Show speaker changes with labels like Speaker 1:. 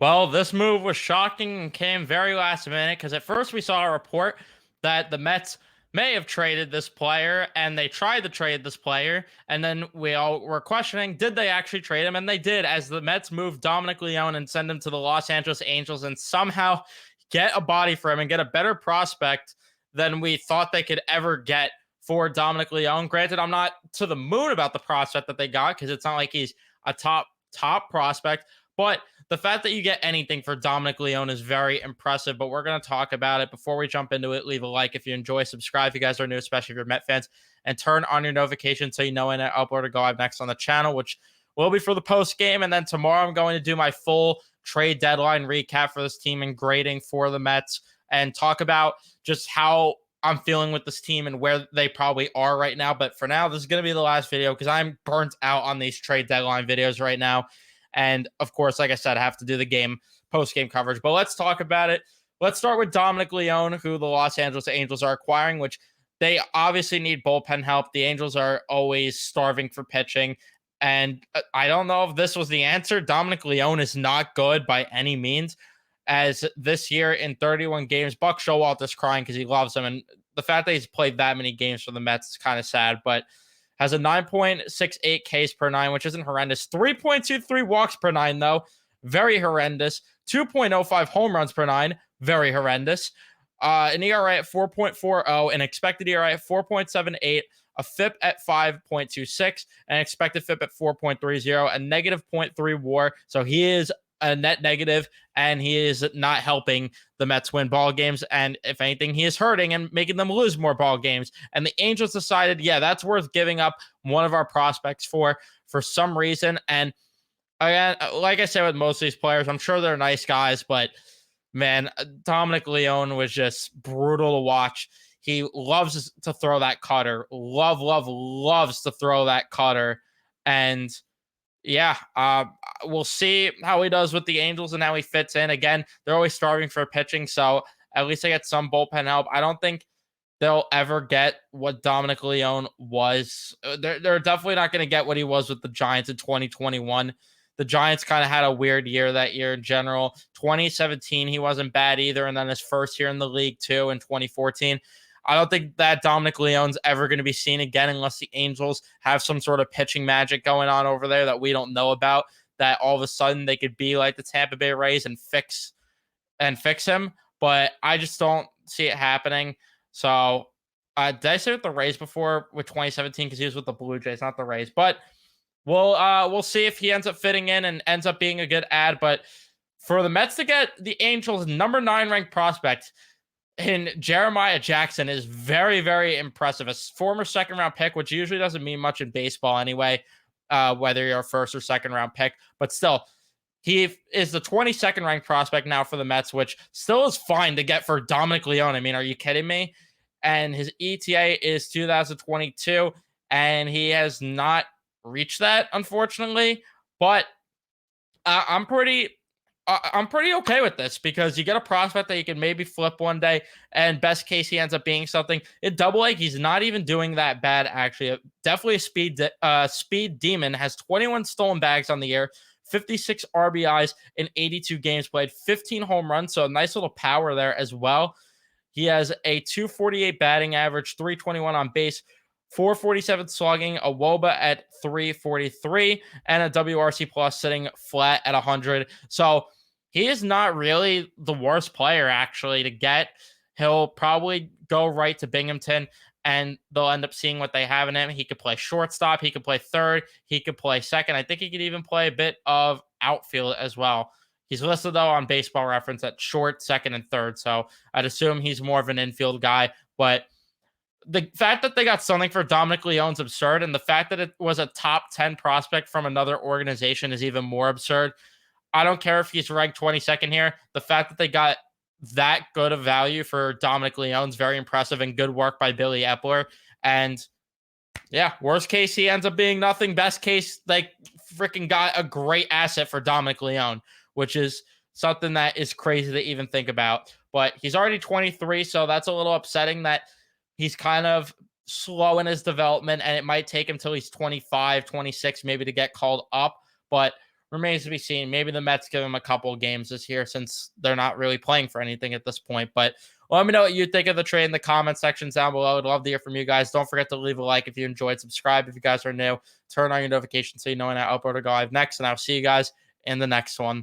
Speaker 1: Well, this move was shocking and came very last minute because at first we saw a report that the Mets may have traded this player and they tried to trade this player. And then we all were questioning, did they actually trade him? And they did, as the Mets moved Dominic Leone and send him to the Los Angeles Angels and somehow get a body for him and get a better prospect than we thought they could ever get for Dominic Leone. Granted, I'm not to the moon about the prospect that they got because it's not like he's a top prospect, but the fact that you get anything for Dominic Leone is very impressive, but we're going to talk about it. Before we jump into it, leave a like if you enjoy, subscribe if you guys are new, especially if you're Met fans, and turn on your notifications so you know when I upload or go live next on the channel, which will be for the post game. And then tomorrow I'm going to do my full trade deadline recap for this team and grading for the Mets and talk about just how I'm feeling with this team and where they probably are right now. But for now, this is going to be the last video because I'm burnt out on these trade deadline videos right now. And of course, like I said, I have to do the post-game coverage. But let's talk about it. Let's start with Dominic Leone, who the Los Angeles Angels are acquiring, which they obviously need bullpen help. The Angels are always starving for pitching. And I don't know if this was the answer. Dominic Leone is not good by any means. As this year in 31 games, Buck Showalter is crying because he loves him. And the fact that he's played that many games for the Mets is kind of sad. But has a 9.68 Ks per nine, which isn't horrendous. 3.23 walks per nine, though. Very horrendous. 2.05 home runs per nine. Very horrendous. An ERA at 4.40, an expected ERA at 4.78, a FIP at 5.26, an expected FIP at 4.30, a negative 0.3 WAR. So he is a net negative, and he is not helping the Mets win ball games. And if anything, he is hurting and making them lose more ball games. And the Angels decided, yeah, that's worth giving up one of our prospects for some reason. And again, like I said with most of these players, I'm sure they're nice guys, but man, Dominic Leone was just brutal to watch. He loves to throw that cutter. Loves to throw that cutter. And yeah, we'll see how he does with the Angels and how he fits in. Again, they're always starving for pitching, so at least they get some bullpen help. I don't think they'll ever get what Dominic Leone was. They're definitely not going to get what he was with the Giants in 2021. The Giants kind of had a weird year that year in general. 2017, he wasn't bad either, and then his first year in the league too in 2014. I don't think that Dominic Leone's ever going to be seen again unless the Angels have some sort of pitching magic going on over there that we don't know about, that all of a sudden they could be like the Tampa Bay Rays and fix him. But I just don't see it happening. So did I say with the Rays before with 2017? Because he was with the Blue Jays, not the Rays. But we'll see if he ends up fitting in and ends up being a good ad. But for the Mets to get the Angels' number 9 ranked prospect in Jeremiah Jackson is very, very impressive. A former second round pick, which usually doesn't mean much in baseball anyway, whether you're a first or second round pick, but still, he is the 22nd ranked prospect now for the Mets, which still is fine to get for Dominic Leone. I mean, are you kidding me? And his ETA is 2022, and he has not reached that, unfortunately. But I'm pretty okay with this because you get a prospect that you can maybe flip one day, and best case he ends up being something. In Double-A, he's not even doing that bad, actually. Definitely a speed demon. Has 21 stolen bags on the year, 56 RBIs in 82 games played, 15 home runs, so a nice little power there as well. He has a 248 batting average, 321 on base, 447 slugging, a WOBA at 343, and a WRC plus sitting flat at 100. So he is not really the worst player, actually, to get. He'll probably go right to Binghamton, and they'll end up seeing what they have in him. He could play shortstop. He could play third. He could play second. I think he could even play a bit of outfield as well. He's listed, though, on Baseball Reference at short, second, and third. So I'd assume he's more of an infield guy. But the fact that they got something for Dominic Leone's absurd, and the fact that it was a top 10 prospect from another organization is even more absurd. I don't care if he's ranked 22nd here. The fact that they got that good of value for Dominic Leone's very impressive, and good work by Billy Epler. And yeah, worst case, he ends up being nothing. Best case, like freaking got a great asset for Dominic Leone, which is something that is crazy to even think about. But he's already 23, so that's a little upsetting that he's kind of slow in his development, and it might take him till he's 25, 26 maybe to get called up. But remains to be seen. Maybe the Mets give him a couple games this year since they're not really playing for anything at this point. But let me know what you think of the trade in the comment sections down below. I'd love to hear from you guys. Don't forget to leave a like if you enjoyed. Subscribe if you guys are new. Turn on your notifications so you know when I upload or go live next. And I'll see you guys in the next one.